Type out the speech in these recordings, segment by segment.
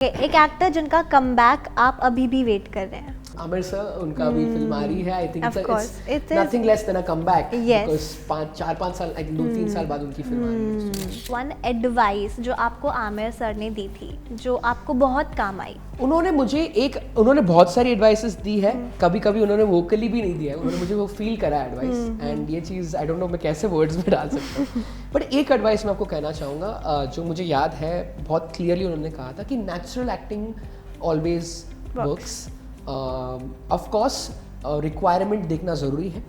एक एक्टर जिनका कमबैक आप अभी भी वेट कर रहे हैं। आमिर सर, उनका भी फिल्म आ रही है। I think Of course, it is. Nothing less than a comeback, Yes. Because 4-5 साल, आई थिंक 2-3 साल बाद उनकी फिल्म आ रही है। वन एडवाइस जो आपको आमिर सर ने दी थी, जो आपको बहुत काम आई। उन्होंने बहुत सारी एडवाइसेस दी है। कभी कभी उन्होंने वोकली भी नहीं दिया है, उन्होंने मुझे वो फील करा एडवाइस, एंड ये चीज़ आई डोंट नो मैं कैसे वर्ड्स में डाल सकता हूँ। बट एक एडवाइस मैं आपको कहना चाहूँगा, जो मुझे याद है बहुत क्लियरली उन्होंने कहा था कि natural acting always works. Of course requirement देखना ज़रूरी है।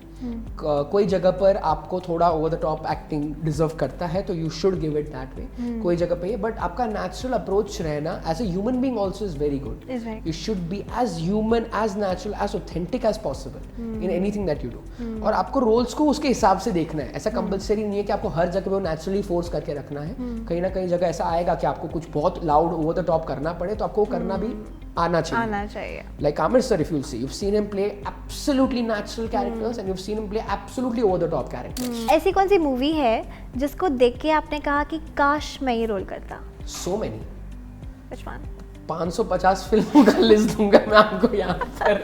कोई जगह पर आपको थोड़ा over the top acting deserve करता है तो you should give it that way. कोई जगह पे, बट आपका नेचुरल अप्रोच रहना as a human being also is very good. You should be as human, as natural, as authentic as possible in anything that you do. और आपको roles को उसके हिसाब से देखना है। ऐसा कंपलसरी नहीं है कि आपको हर जगह वो नेचुरली फोर्स करके रखना है। कहीं ना कहीं जगह ऐसा आएगा कि आपको कुछ बहुत लाउड ओवर द टॉप करना पड़े, तो आपको करना भी आना चाहिए। Like Amir sir, if you'll see, you've seen him play absolutely natural characters and you've seen him play absolutely over the top characters. ऐसी कौन सी मूवी है जिसको देख के आपने कहा कि काश मैं ये रोल करता? So many. Which one? 550 फिल्मों का लिस्ट दूंगा मैं आपको यहाँ पर।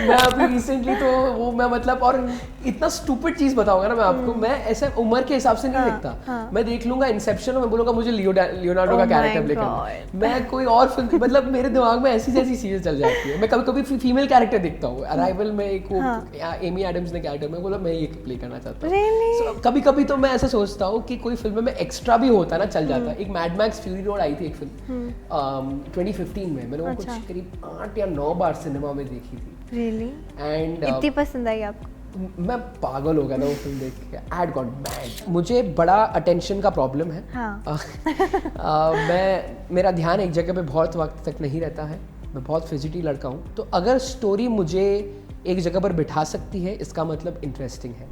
मैं अभी रिसेंटली तो वो मैं मतलब, और इतना स्टूपिड चीज बताऊंगा ना मैं आपको, मैं ऐसे उम्र के हिसाब से नहीं देखता। मैं देख लूंगा इंसेप्शन और मैं बोलूंगा मुझे लियोनार्डो का कैरेक्टर प्ले करना। मैं कोई और फिल्म, मतलब मेरे दिमाग में ऐसी जैसी चीजें चल जाती है। मैं कभी कभी फीमेल कैरेक्टर देखता हूँ। अराइवल में एक वो एमी एडम्स ने कैरेक्टर में बोला मैं ये प्ले करना चाहता हूँ। कभी कभी तो मैं ऐसा सोचता हूँ कि कोई फिल्म में एक्स्ट्रा भी होता ना चल जाता। एक मैड मैक्स फ्यूरी रोड आई थी एक फिल्म 2015 में, मैंने वो कुछ करीब 8 या 9 बार सिनेमा में देखी थी। Really? एंड इतनी पसंद आई आपको? मैं पागल हो गया था वो फिल्म देख के। I had gone mad. मुझे बड़ा अटेंशन का प्रॉब्लम है। हाँ। मेरा ध्यान एक जगह पे बहुत वक्त तक नहीं रहता है। मैं बहुत फिजिटी लड़का हूँ, तो अगर स्टोरी मुझे एक जगह पर बिठा सकती है, इसका मतलब इंटरेस्टिंग है।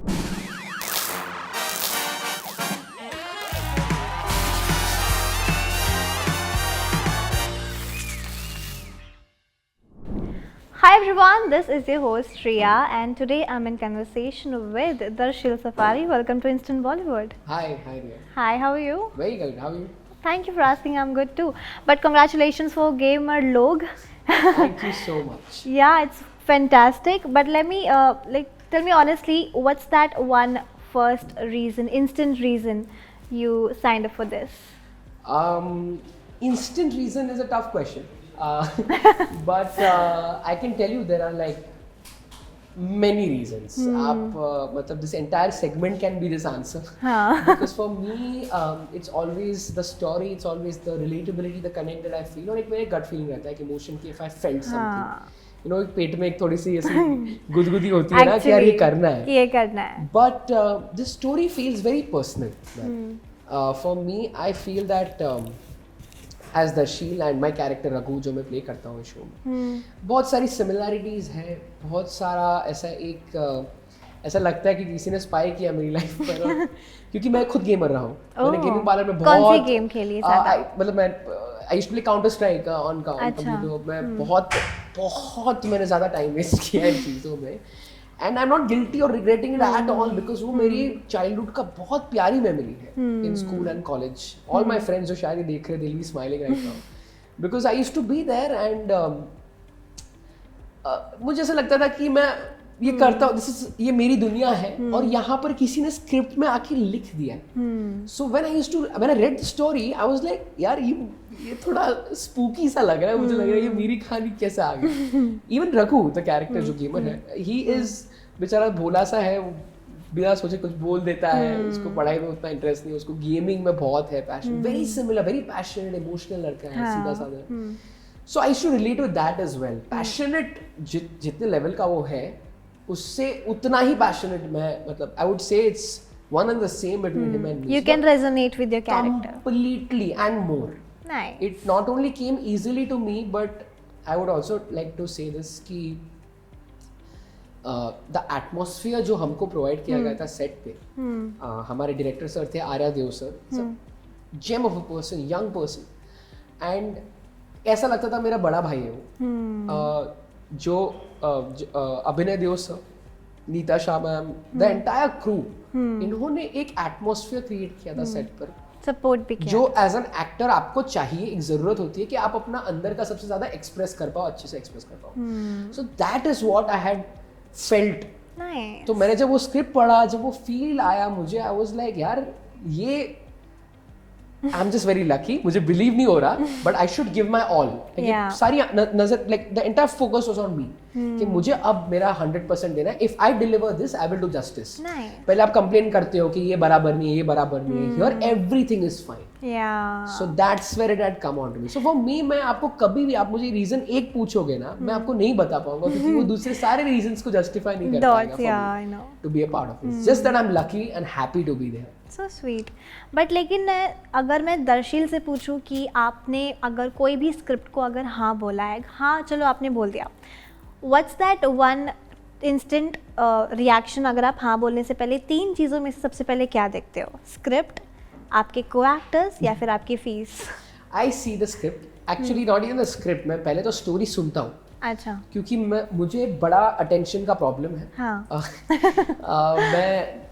Hi everyone, this is your host Shreya and today I'm in conversation with Darshil Safari. Welcome to Instant Bollywood. Hi dear. Hi, how are you? Very good. How are you? Thank you for asking. I'm good too. But congratulations for Gamer Log. Thank you so much. Yeah, it's fantastic. But let me tell me honestly, what's that one first reason, instant reason you signed up for this? Instant reason is a tough question. But I can tell you there are like many reasons. मतलब this entire segment can be this answer. Because for me, it's always the story, it's always the relatability, the connect that I feel. और एक मेरे gut feeling रहता है कि emotion की if I felt something. You know, एक पेट में एक थोड़ी सी ऐसी गुदगुदी होती है ना कि यार ये करना है. But this story feels very personal. For me, I feel that as Darsheel and my character Raghu जो मैं प्ले करता हूँ इस शो में, बहुत सारी सिमिलैरिटीज़ हैं। बहुत सारा ऐसा लगता है कि किसी ने स्पाई किया मेरी लाइफ पर। क्योंकि मैं खुद गेमर रहा हूँ। मैंने गेमिंग पार्लर में बहुत कौन सी गेम खेली है? मतलब मैं I used to play counter strike on computer. मैं बहुत मैंने ज़्यादा टाइम वेस्ट किया इन चीज़ों में। And I am not guilty और regretting it at all, because वो मेरी चाइल्डहुड का बहुत प्यारी मेमोरी है in school and college. All my friends जो शायद देख रहे, दिल भी smiling right now, because I used to be there. And मुझे ऐसा लगता था कि मैं ये करता हूँ, ये मेरी दुनिया है और यहाँ पर किसी ने स्क्रिप्ट में आके लिख दिया। So when I read the story I was like यार ये थोड़ा स्पूकी सा लग रहा है। मुझे लग रहा है ये मेरी कहानी कैसे आ गई। इवन रघु द कैरेक्टर जो गेमर है, ही इज बेचारा भोला सा है, बिना सोचे कुछ बोल देता है। उसको पढ़ाई में उतना इंटरेस्ट नहीं है, उसको गेमिंग में बहुत है passion. Very similar, very passionate, emotional लड़का है, सीधा साधा। So I should relate with that as well. Passionate जितने लेवल का वो है, उससे उतना ही पैशनेट मैं, मतलब I would say it's one and the same between him and me. You can resonate with your character completely and more. Nice. It not only came easily to me, but I would also like to say this कि the atmosphere जो हमको provide किया गया था set पे, हमारे director sir थे आर्या देव sir, gem of a person, young person, and ऐसा लगता था मेरा बड़ा भाई है वो। जो Abhinay Dev sir, Neeta Shah ma'am, the entire crew, इन्होंने एक एटमॉस्फेयर क्रिएट किया था सेट पर सपोर्ट भी किया। जो एज एन एक्टर आपको चाहिए, एक ज़रूरत होती है कि आप अपना अंदर का सबसे ज़्यादा एक्सप्रेस कर पाओ, अच्छे से एक्सप्रेस कर पाओ। So that is what I had felt. Nice. तो मैंने जब वो स्क्रिप्ट पढ़ा, जब वो फील आया मुझे, आई वाज लाइक यार ये I am just very lucky, मुझे बिलीव नहीं हो रहा, but I should give my all. सारी नजर, like the entire focus was on me कि मुझे अब मेरा 100% देना है। If I deliver this I will do justice. पहले आप कंप्लेन करते हो कि ये बराबर नहीं है, ये बराबर नहीं है, here everything is fine. So that's where it had come on to me. So for me, मैं आपको कभी भी आप मुझे रीजन एक पूछोगे ना, मैं आपको नहीं बता पाऊंगा क्योंकि वो दूसरे सारे रीजंस को जस्टिफाई नहीं कर पाएगा to be a part of this. Just that I am lucky and happy to be there. So sweet. But लेकिन अगर मैं दर्शील से पूछूं कि आपने अगर कोई भी स्क्रिप्ट को अगर हाँ बोला है, हाँ चलो आपने बोल दिया, what's that one instant reaction? अगर आप हाँ बोलने से पहले 3 चीज़ों में से सबसे पहले क्या देखते हो? स्क्रिप्ट, आपके को एक्टर्स, या फिर आपकी fees? I see the script, actually not even the script. मैं पहले तो स्टोरी सुनता हूँ। अच्छा। क्योंकि मुझे बड़ा अटेंशन का प्रॉब्लम है। हाँ।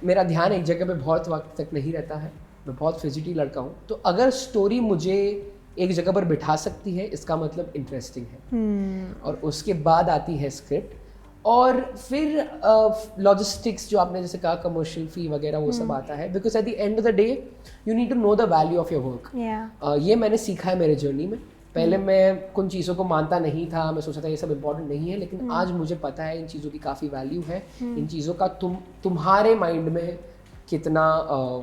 मेरा ध्यान एक जगह पे बहुत वक्त तक नहीं रहता है। मैं बहुत फिजिटी लड़का हूँ, तो अगर स्टोरी मुझे एक जगह पर बिठा सकती है, इसका मतलब इंटरेस्टिंग है। और उसके बाद आती है स्क्रिप्ट, और फिर लॉजिस्टिक्स जो आपने जैसे कहा, कमर्शियल फी वगैरह, वो सब आता है। Because at the end of the day you need to know the value of your work. ये मैंने सीखा है मेरे जर्नी में। पहले मैं कुछ चीज़ों को मानता नहीं था, मैं सोचता था ये सब इम्पोर्टेंट नहीं है, लेकिन आज मुझे पता है इन चीज़ों की काफ़ी वैल्यू है। इन चीज़ों का तुम्हारे माइंड में कितना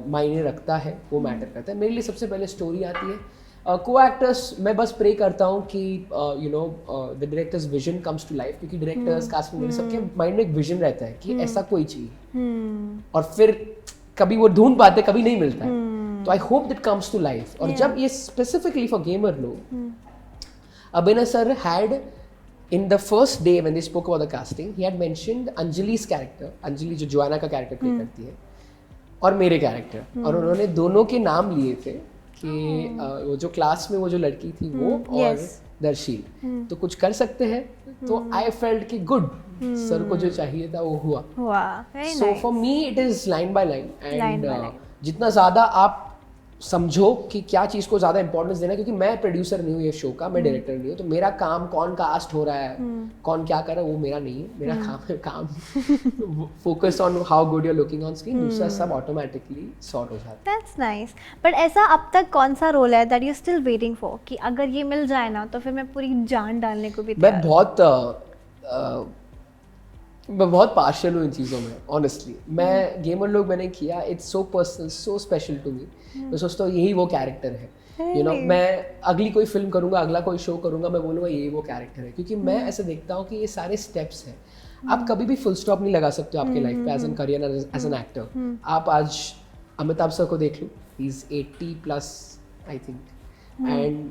मायने रखता है, वो मैटर करता है। मेरे लिए सबसे पहले स्टोरी आती है। को एक्टर्स, मैं बस प्रे करता हूँ कि you know the directors vision comes to life, क्योंकि डायरेक्टर्स, कास्टिंग, सबके माइंड में एक विजन रहता है कि ऐसा कोई चाहिए, और फिर कभी वो ढूंढ पाते, कभी नहीं मिलता है। तो I hope that comes to life. और जब ये स्पेसिफिकली फॉर गेमर लोग, Abhinay sir had, in the first day when they spoke about the casting, he had mentioned Anjali's character, Anjali जो जोआना का कैरेक्टर प्ले करती है, और मेरे कैरेक्टर, और उन्होंने दोनों के नाम लिए थे कि वो जो क्लास में वो जो लड़की थी वो और दर्शील, तो कुछ कर सकते हैं। तो आई फेल्ट कि गुड, सर को जो चाहिए था वो हुआ। सो for me it is line by line, and जितना ज़्यादा आप समझो कि क्या चीज़ को ज़्यादा इंपॉर्टेंस देना है, क्योंकि मैं प्रोड्यूसर नहीं हूँ ये शो का, मैं डायरेक्टर नहीं हूँ, तो मेरा काम कौन कास्ट हो रहा है, कौन क्या कर रहा है, वो मेरा नहीं है। मेरा काम focus on how good you are looking on screen, दूसरा सब ऑटोमेटिकली सॉर्ट हो जाता है। That's nice. बट ऐसा अब तक कौन सा रोल है that you still waiting for कि अगर ये मिल जाए ना तो फिर मैं पूरी जान डालने को भी तैयार हूं? मैं बहुत पार्शियल हूँ इन चीज़ों में, ऑनेस्टली। मैं गेमर लोग मैंने किया, it's so personal, so special to me. मैं सोचता हूँ यही वो कैरेक्टर है, यू नो। मैं अगली कोई फिल्म करूँगा, अगला कोई शो करूँगा, मैं बोलूँगा यही वो कैरेक्टर है, क्योंकि मैं ऐसा देखता हूँ कि ये सारे स्टेप्स हैं। आप कभी भी फुल स्टॉप नहीं लगा सकते हो आपकी लाइफ पे as an career, as an actor. आप आज अमिताभ सर को देख लो, he is 80+ I think, and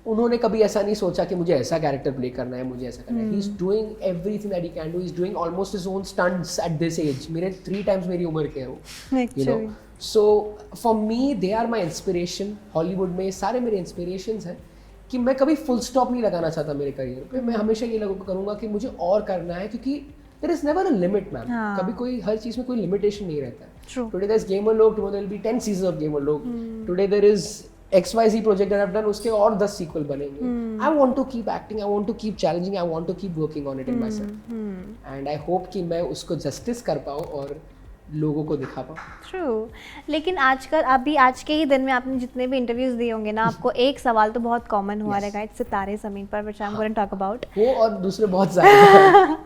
उन्होंने कभी ऐसा नहीं सोचा कि मुझे ऐसा कैरेक्टर प्ले करना है, मुझे ऐसा करना है। He is doing everything that he can do, he is doing almost his own stunts at this age. मेरे 3 टाइम्स मेरी उम्र के हैं वो, you know. So for me they are my inspiration. Hollywood में सारे मेरे इंस्पिरेशंस हैं कि मैं कभी फुल स्टॉप नहीं लगाना चाहता मेरे करियर पे। मैं हमेशा ये करूँगा कि मुझे और करना है, क्योंकि there is never a limit ma'am. कभी कोई, हर चीज़ में कोई लिमिटेशन नहीं रहता है। टुडे देयर इज गेमर लोग, tomorrow there will be 10 season of gamer लोग, today there is XYZ project that I've done, उसके और 10 सीक्वल बनेंगे। I want to keep acting, I want to keep challenging, I want to keep working on it in myself, and I hope कि मैं उसको justice कर पाऊँ और लोगों को दिखा पाऊँ। True, लेकिन आजकल अभी आज के ही दिन में आपने जितने भी इंटरव्यूज दिए होंगे ना, आपको एक सवाल तो बहुत कॉमन हुआ रहेगा, इट्स सितारे ज़मीन पर, which I'm going to talk about। वो और दूसरे बहुत ज़्यादा।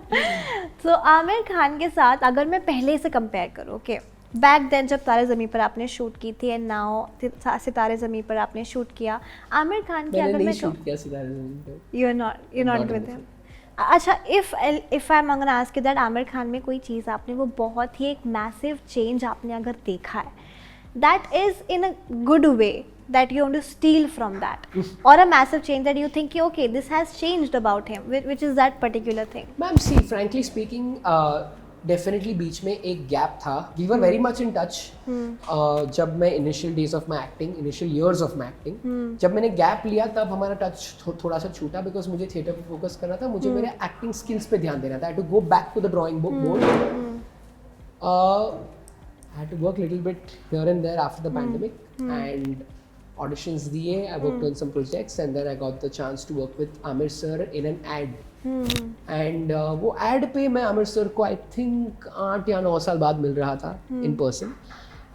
So आमिर खान के साथ अगर मैं पहले से कंपेयर करूँ, ओके, बैक देन जब तारे ज़मीं पर आपने शूट की थी, एंड नाउ सितारे ज़मीं पर आपने शूट किया, आमिर खान की अगर मैं शूट किया सितारे ज़मीं पर, you're not with him। अच्छा, if I'm gonna ask you that, Aamir Khan में कोई चीज़ आपने वो बहुत ही एक मैसिव चेंज आपने अगर देखा है, that is in a good way that you want to steal from that, or a massive change that you think okay, this has changed about him, which is that particular thing? Ma'am, see, frankly speaking, definitely बीच में एक gap था। We were very much in touch जब मैं initial days of my acting, initial years of my acting, जब मैंने gap लिया तब हमारा टच थोड़ा सा छूटा, बिकॉज मुझे थिएटर पे फोकस करना था, मुझे मेरे एक्टिंग स्किल्स पे ध्यान देना था। I to go back to the drawing book board, I had to work little bit here and there after the pandemic, and auditions दिए, I worked on some projects and then I got the chance to work with Aamir sir in an ad. And वो ad पे मैं Aamir sir को I think 8 या 9 साल बाद मिल रहा था in person.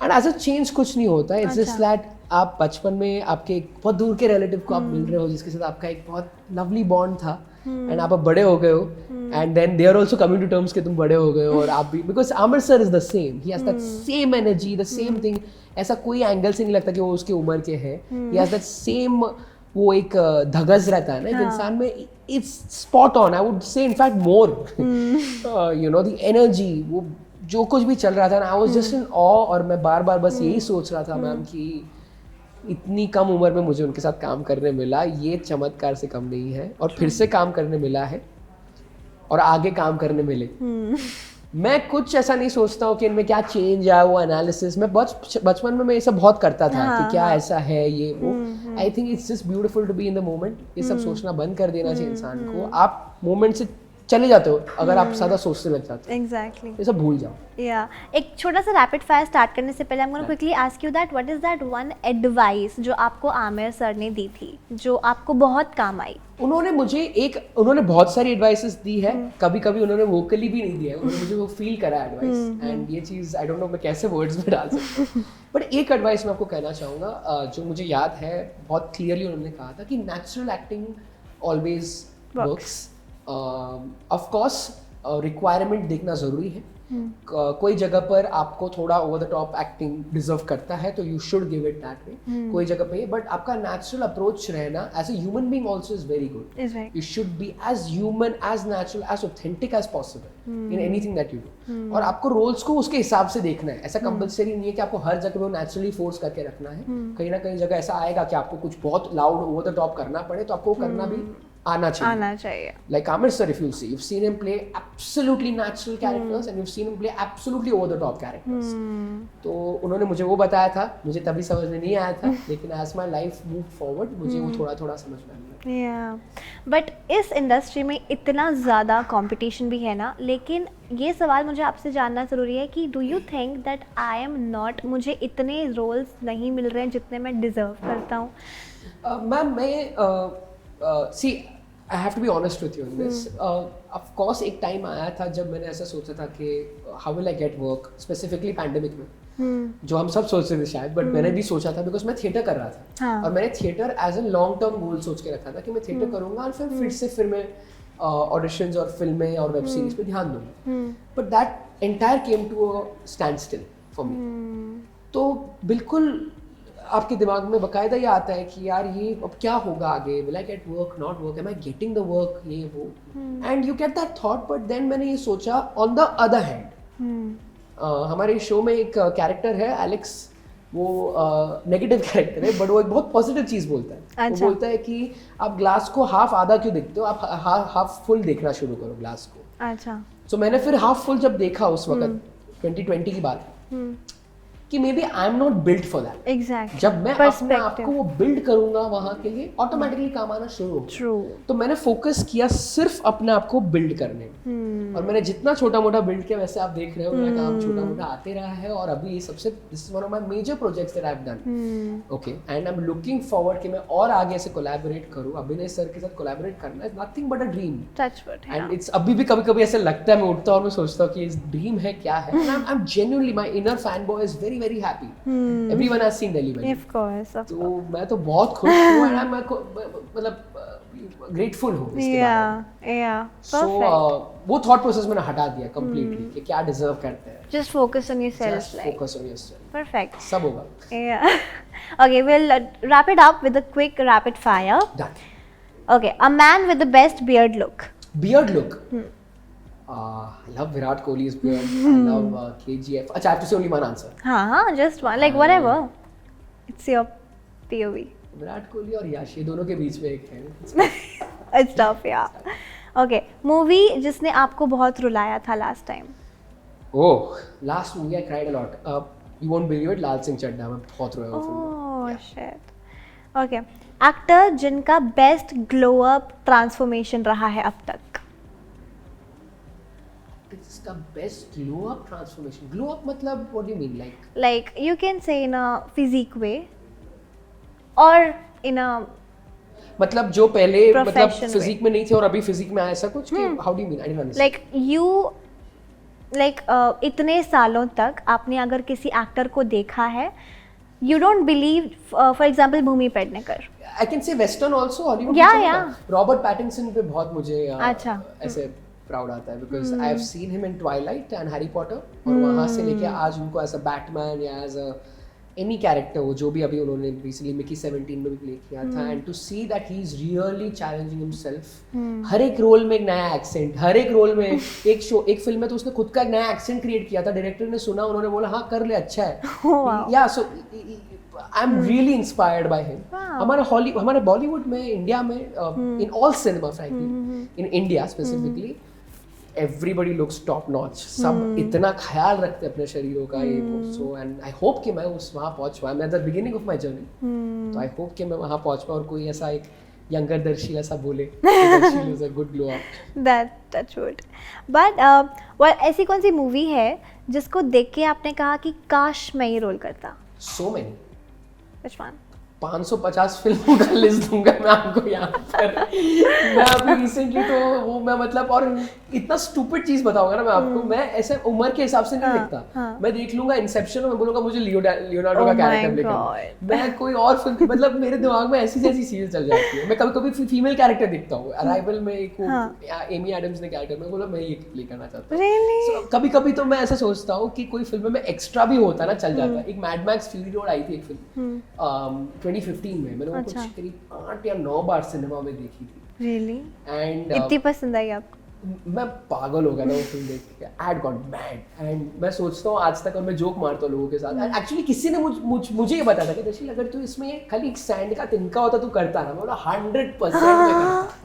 And as a change कुछ नहीं होता है, इट्स जस्ट दैट आप बचपन में आपके एक बहुत दूर के रिलेटिव को आप मिल रहे हो जिसके साथ आपका एक बहुत लवली बॉन्ड था एंड आप अब बड़े हो गए हो and then they are also coming to terms कि तुम बड़े हो गए हो और आप भी, because Aamir sir is the same, he has that same energy, the same thing. ऐसा कोई एंगल से नहीं लगता कि वो उसकी उम्र के है. ही हैज दैट सेम, वो एक धगस रहता है ना एक इंसान में, it's spot on. I would से in fact more, you know the energy, वो जो कुछ भी चल रहा था ना, आई वाज जस्ट इन ऑ. और मैं बार बार बस यही सोच रहा था मैम कि इतनी कम उम्र में मुझे उनके साथ काम करने मिला, ये चमत्कार से कम नहीं है. और फिर से काम करने मिला है और आगे काम करने मिले. मैं कुछ ऐसा नहीं सोचता हूँ कि इनमें क्या चेंज आया, वो एनालिसिस. मैं बचपन में मैं ये सब बहुत करता था कि क्या ऐसा है ये वो. I think it's just beautiful to be in the moment. ये सब सोचना बंद कर देना चाहिए इंसान को. आप मोमेंट से चले जाते हो अगर आप ज़्यादा सोचने लग जाते हो. एग्जैक्टली, ये सब भूल जाओ. या एक छोटा सा रैपिड फायर स्टार्ट करने से पहले I am gonna quickly ask you that what is that one advice जो आपको आमिर सर ने दी थी जो आपको बहुत काम आई. उन्होंने बहुत सारी एडवाइसेस दी है. कभी कभी उन्होंने वोकली भी नहीं दिया है, उन्होंने मुझे वो फील करा एडवाइस. एंड ये चीज़ आई डोंट नो मैं कैसे वर्ड्स में डाल सकता हूँ. बट एक एडवाइस मैं आपको कहना चाहूँगा जो मुझे याद है बहुत क्लियरली. उन्होंने कहा था कि natural acting always works. Of course requirement देखना ज़रूरी है. कोई जगह पर आपको थोड़ा over the top acting deserve करता है तो you should give it that way. कोई जगह पे, बट आपका नेचुरल अप्रोच रहना as a human being also is very good. You should be as human, as natural, as authentic as possible in anything that you do. और आपको roles को उसके हिसाब से देखना है. ऐसा कंपल्सरी नहीं है कि आपको हर जगह वो नेचुरली फोर्स करके रखना है. कहीं ना कहीं जगह ऐसा आएगा कि आपको कुछ बहुत लाउड ओवर द टॉप करना पड़े तो आपको करना भी आना चाहिए. Like Amir sir, if you'll see, you've seen him play absolutely natural characters and you've seen him play absolutely over the top characters. तो उन्होंने मुझे वो बताया था, मुझे तभी समझ में नहीं आया था, लेकिन as my life moved forward मुझे वो थोड़ा थोड़ा समझ में आया. बट इस इंडस्ट्री में इतना ज़्यादा कंपटीशन भी है ना, लेकिन ये सवाल मुझे आपसे जानना ज़रूरी है कि do you think that I am not, मुझे इतने रोल्स नहीं मिल रहे हैं जितने मैं डिज़र्व करता हूँ? मैम मैं see I have to be honest with you in this. Of course एक टाइम आया था जब मैंने ऐसा सोचा था कि how will I get work, specifically pandemic में. जो हम सब सोच रहे थे शायद, बट मैंने भी सोचा था बिकॉज मैं थिएटर कर रहा था. और मैंने theatre as a long term goal सोच के रखा था कि मैं थिएटर करूंगा और फिर मैं ऑडिशंस और फिल्में और वेब सीरीज पे ध्यान दूंगा. But that entire came to a standstill for me. तो बिल्कुल आपके दिमाग में बकायदा ये आता है कि यार ये अब क्या होगा आगे, will I get work, not work, am I getting the work, ये वो. And you get that thought. But then मैंने ये सोचा ऑन द अदर हैंड, हमारे शो में एक कैरेक्टर है एलेक्स, वो नेगेटिव कैरेक्टर है बट वो एक बहुत पॉजिटिव चीज़ बोलता है. वो बोलता है कि आप ग्लास को हाफ आधा क्यों देखते हो, आप हाफ फुल देखना शुरू करो ग्लास को. अच्छा. सो मैंने फिर हाफ फुल जब देखा उस वक्त 2020 की बात है कि maybe I am not build for that. Exactly. जब मैं अपने आप को वो बिल्ड करूंगा वहां के लिए ऑटोमेटिकली काम आना शुरू होगा. ट्रू. तो मैंने फोकस किया सिर्फ अपने आप को बिल्ड करने में. और मैंने जितना छोटा मोटा बिल्ड किया, वैसे आप देख रहे हो मेरा काम छोटा मोटा आते रहा है. और अभी सबसे this is one of my major projects that I have done. Okay, and I am looking forward कि मैं और आगे से कोलैबोरेट करूं. अभिनय सर के साथ कोलैबोरेट करना is nothing but a dream. Touch wood. And it's अभी भी कभी कभी ऐसा लगता है, मैं उठता हूं और मैं सोचता हूं कि इस ड्रीम है क्या है. And I am genuinely, my inner fan boy is very very happy. Everyone has seen Delhi Belly. Of course. तो मैं तो बहुत खुश हूँ and मैं मतलब grateful हूँ इसके बारे में. So वो thought process मैंने हटा दिया completely कि क्या deserve करते हैं. Just focus on yourself. Just focus on yourself. Perfect. सब होगा. Yeah. Okay, we'll wrap it up with a quick rapid fire. Done. Okay, a man with the best beard look. Beard look. I love Virat Kohli's beard. I love KGF. Achha, I have to say only one answer. हाँ, just one. Like whatever. It's your POV. Virat Kohli और यश, ये दोनों के बीच में एक है. It's tough, yeah. Okay, movie जिसने आपको बहुत रुलाया था last time. Oh, last movie I cried a lot. You won't believe it, लाल सिंह चड्ढा में बहुत रोया हूँ. Oh shit. Okay, actor जिनका best glow up transformation रहा है अब तक. इसका best glow up transformation. Glow up मतलब what do you mean, like? Like you can say in a physique way. और इन अ मतलब जो पहले मतलब Profession फिजिक में नहीं थे और अभी फिजिक में आए, ऐसा कुछ कि how do you mean? I don't understand. Like you like इतने सालों तक आपने अगर किसी एक्टर को देखा है, you don't believe, for example Bhumi Pednekar. I can say western also, Hollywood Yeah, yeah. Robert Pattinson पे बहुत मुझे अच्छा. ऐसे प्राउड आता है because I have seen him in Twilight and Harry Potter, और वहां से लेके आज उनको एज अ बैटमैन या एज अ एनी कैरेक्टर हो, जो भी अभी उन्होंने रिसेंटली मिकी 17 में भी प्ले किया था, and to see that he is really challenging himself. हर एक रोल में एक नया एक्सेंट, हर एक रोल में एक फिल्म में तो उसने खुद का एक नया एक्सेंट क्रिएट किया था, डायरेक्टर ने सुना, उन्होंने बोला हाँ कर ले, अच्छा है. या so I am really inspired by him. हमारे बॉलीवुड में, इंडिया में, in all cinema frankly, in India specifically, everybody looks top notch. सब इतना ख्याल रखते हैं अपने शरीरों का, ये वो. सो एंड आई होप कि मैं वहाँ पहुँच पाऊँ. मैं at the beginning of my journey, तो आई होप कि मैं वहाँ पहुँच पाऊँ और कोई ऐसा एक यंगर दर्शी ऐसा बोले दर्शी is a good glow up. That's good. But ऐसी कौन सी मूवी है जिसको देख के आपने कहा कि काश मैं ये रोल करता? So many. Which one? 550 फिल्मों का लिस्ट दूंगा मैं आपको यहाँ पर. मैं अभी रिसेंटली तो वो मैं मतलब, और इतना स्टूपिड चीज बताऊंगा ना मैं आपको, मैं ऐसे उम्र के हिसाब से नहीं देखता. मैं देख लूंगा इंसेप्शन और मैं बोलूंगा मुझे लियोनार्डो का कैरेक्टर लेकर. मैं कोई और फिल्म, मतलब मेरे दिमाग में ऐसी जैसी चीजें चल जाती है. मैं कभी कभी फीमेल कैरेक्टर देखता हूँ. अराइवल में एक एमी एडम्स ने कैरेक्टर, मैं बोला मैं ये प्ले करना चाहता हूँ. Really? कभी कभी तो मैं ऐसा सोचता हूँ कि कोई फिल्म में एक्स्ट्रा भी होता ना चल जाता. एक मैड मैक्स फ्यूरी रोड आई थी एक फिल्म 2015 में, मैंने वो कुछ करीब 8 या 9 बार सिनेमा में देखी थी. Really? एंड इतनी पसंद आई आपको? मैं पागल हो गया ना वो फिल्म देख के. I got mad. एंड मैं सोचता हूँ आज तक, और मैं जोक मारता हूँ लोगों के साथ. एक्चुअली किसी ने मुझे ये बताया था कि दर्शी अगर तू इसमें खाली एक सैंड का तिनका होता तू करता ना, मैं बोला 100% मैं करता.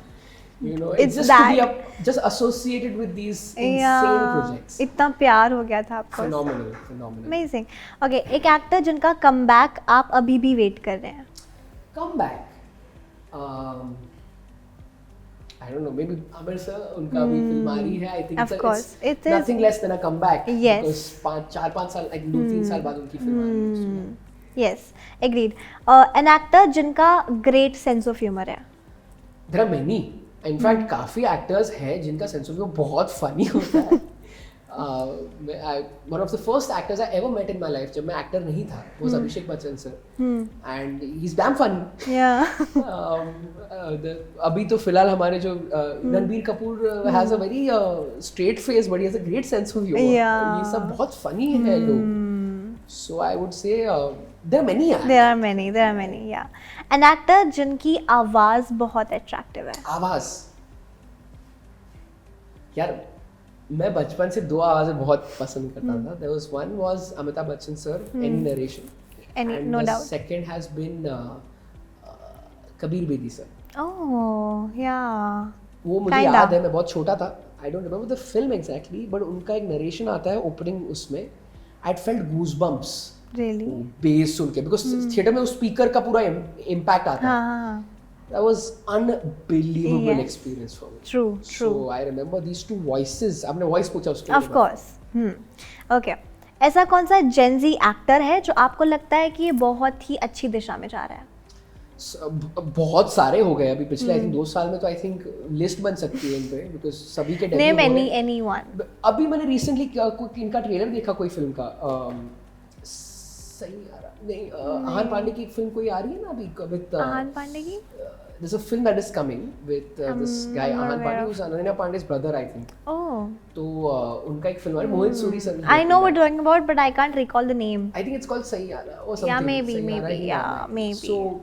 You know, it's just that. to be just associated with these insane projects. इतना प्यार हो गया था आपको. Phenomenal. Amazing. Okay, एक एक्टर जिनका कमबैक आप अभी भी वेट कर रहे हैं. Comeback. I don't know. Maybe Amir sir, उनका भी फिल्म आ रही है. I think Of course, it is nothing less than a comeback. Yes. Because 4-5 साल, like 2-3 साल बाद उनकी फिल्म आ रही है. Yes, agreed. An actor जिनका great sense of humor है. There are many. In fact, काफी एक्टर्स हैं जिनका सेंस ऑफ ह्यूमर बहुत फनी होता है. One of the first actors I ever met in my life, जब मैं एक्टर नहीं था, was Abhishek Bachchan sir, and he's damn funny. Yeah. अभी तो फिलहाल हमारे जो Ranbir Kapoor has a very straight face, but he has a great sense of humor. Yeah. ये सब बहुत funny है लोग. So I would say there are many. There are many. Yeah. An actor जिनकी आवाज बहुत attractive है. आवाज, यार मैं बचपन से 2 आवाजें बहुत पसंद करता था. There was one was Amitabh Bachchan sir, any narration. And no the doubt. second has been Kabir Bedi sir. Oh, yeah. वो मुझे Kinda. याद है, मैं बहुत छोटा था. I don't remember the film exactly, but उनका एक नरेशन आता है ओपनिंग उसमें. I felt goosebumps. Really? Bass सुन के, because थिएटर में उस स्पीकर का पूरा इम्पैक्ट आता है. हाँ. That was unbelievable Yes. experience for me. True. So I remember these two voices. आपने वॉइस पूछा उसके Of course. Okay. ऐसा कौन सा Gen Z एक्टर है जो आपको लगता है कि ये बहुत ही अच्छी दिशा में जा रहा है? बहुत सारे हो गए अभी पिछले आई थिंक 2 साल में, तो आई थिंक लिस्ट बन सकती है इन पे, बिकॉज सभी के डेब्यू Name हो गए. anyone. अभी मैंने रिसेंटली इनका ट्रेलर देखा कोई फिल्म का. सही आ रहा नहीं, आहान पांडे की एक फिल्म कोई आ रही है ना अभी विद आहान पांडे की? there's a film that is coming with this guy Ahan Pandey, who's Ananya Pandey's brother I think. Oh. तो उनका एक फिल्म है Mohit Suri sir. I know what you're talking about, but I can't recall the name. I think it's called सही आ रहा or something. Yeah, maybe. Yeah, maybe. So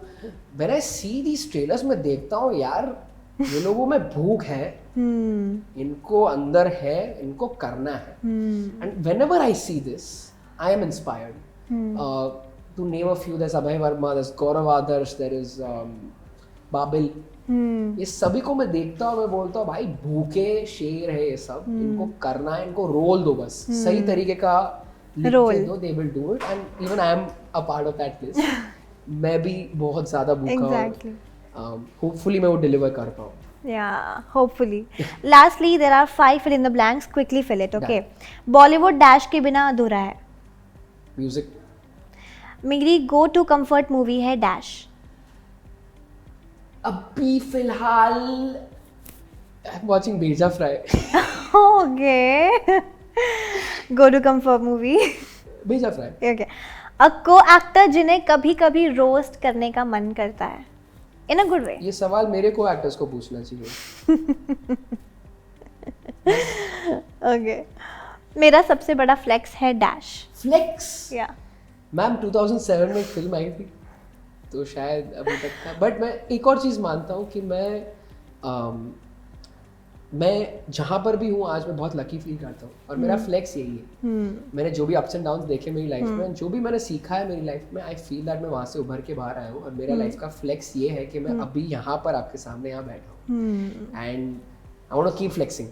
when I see these trailers मैं देखता हूँ यार ये लोगों में भूख है, इनको अंदर है, इनको करना है. And whenever I see this, I am inspired. To name a few, there's Abhay Varma, there's Gaurav Adarsh, there is Babil. ये सभी को मैं देखता हूँ, मैं बोलता हूँ भाई भूखे शेर है ये सब, इनको करना है, इनको रोल दो बस सही तरीके का रोल दो, they will do it, and even I am a part of that list. मैं भी बहुत ज़्यादा भूखा हूँ. Hopefully मैं वो deliver कर पाऊँ. Yeah, hopefully. Lastly, there are 5 fill in the blanks. Quickly fill it, okay? Bollywood dash के बिना अधूरा है. Music. मेरी go to comfort movie है dash. अभी फिलहाल आई एम वाचिंग भेजा fry. Okay. Go to comfort movie. भेजा फ्राई. Okay. A co-actor जिन्हें कभी कभी रोस्ट करने का मन करता है in a good way. ये सवाल मेरे को एक्टर्स को पूछना चाहिए. Okay. मेरा सबसे बड़ा फ्लेक्स है डैश. फ्लेक्स. या मैम 2007 में एक फिल्म आई थी तो शायद अभी तक था. बट मैं एक और चीज़ मानता हूँ कि मैं जहाँ पर भी हूँ आज मैं बहुत लकी फील करता हूँ और मेरा फ्लेक्स यही है. मैंने जो भी अप्स एंड डाउन्स देखे मेरी लाइफ में, जो भी मैंने सीखा है मेरी लाइफ में, आई फील दैट मैं वहाँ से उभर के बाहर आया हूँ और मेरा लाइफ का फ्लेक्स ये है कि मैं अभी यहाँ पर आपके सामने यहाँ बैठा हूँ and I want to keep flexing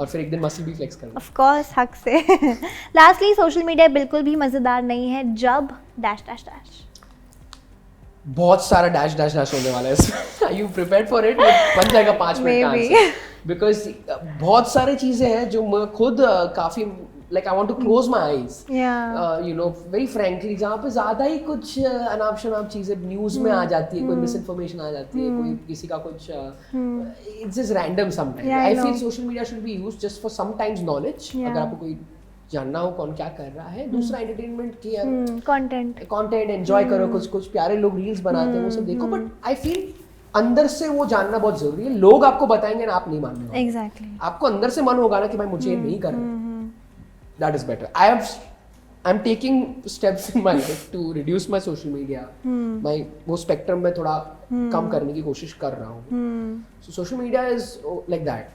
और फिर एक दिन मसल भी फ्लेक्स करना. ऑफ कोर्स हक से. लास्टली सोशल मीडिया बिल्कुल भी मज़ेदार नहीं है जब डैश डैश डैश. बहुत सारा डैश डैश डैश होने वाला है इसमें. Are you prepared for it? बन जाएगा 5 मिनट का आंसर. बिकॉज बहुत सारी चीज़ें हैं जो मैं खुद काफ़ी like I want to close my eyes, you know, very frankly, जहाँ पे ज़्यादा ही कुछ अनाप शनाप चीज़ें न्यूज़ में आ जाती है, कोई मिस इन्फॉर्मेशन आ जाती है, कोई किसी का कुछ it's just random sometimes. I feel social media should be used just for sometimes knowledge. अगर आपको कोई जानना हो कौन क्या कर रहा है. दूसरा एंटरटेनमेंट की कंटेंट एंजॉय करो. कुछ प्यारे लोग रील्स बनाते हैं वो सब देखो. बट आई फील अंदर से वो जानना बहुत जरूरी है. लोग आपको बताएंगे ना, आप नहीं मानने वाले. एग्जैक्टली. आपको अंदर से मन होगा ना कि भाई मुझे ये नहीं करना. That is better. I am taking steps in my life to reduce my social media. My वो स्पेक्ट्रम में थोड़ा कम करने की कोशिश कर रहा हूँ. So social media is like that.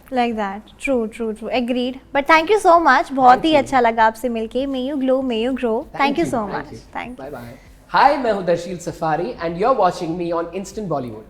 True agreed. But thank you so much. बहुत ही अच्छा लगा आपसे मिलके. May you glow, may you grow. Thank you so much. Thank you. Bye bye. Hi, मैं हूँ Darsheel Safary and you are watching me on Instant Bollywood.